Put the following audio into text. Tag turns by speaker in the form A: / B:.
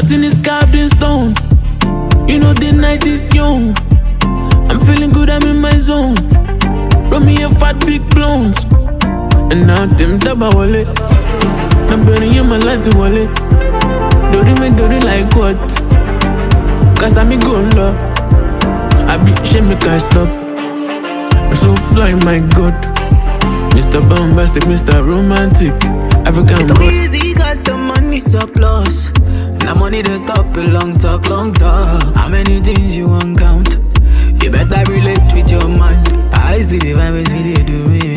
A: Nothing is carved in stone. You know the night is young. I'm feeling good, I'm in my zone. Brought me a fat big blonde. And now them taba wallet. I'm burning you my lights wallet. Do it like what? Cause I'm in good love. I be shame me can't stop. I'm so fly, my God. Mr. Bombastic, Mr. Romantic, African
B: it's too easy cause the money surplus. Now money don't stop a long talk. How many things you won't count? You better relate with your mind. I see the vibe, see they do me.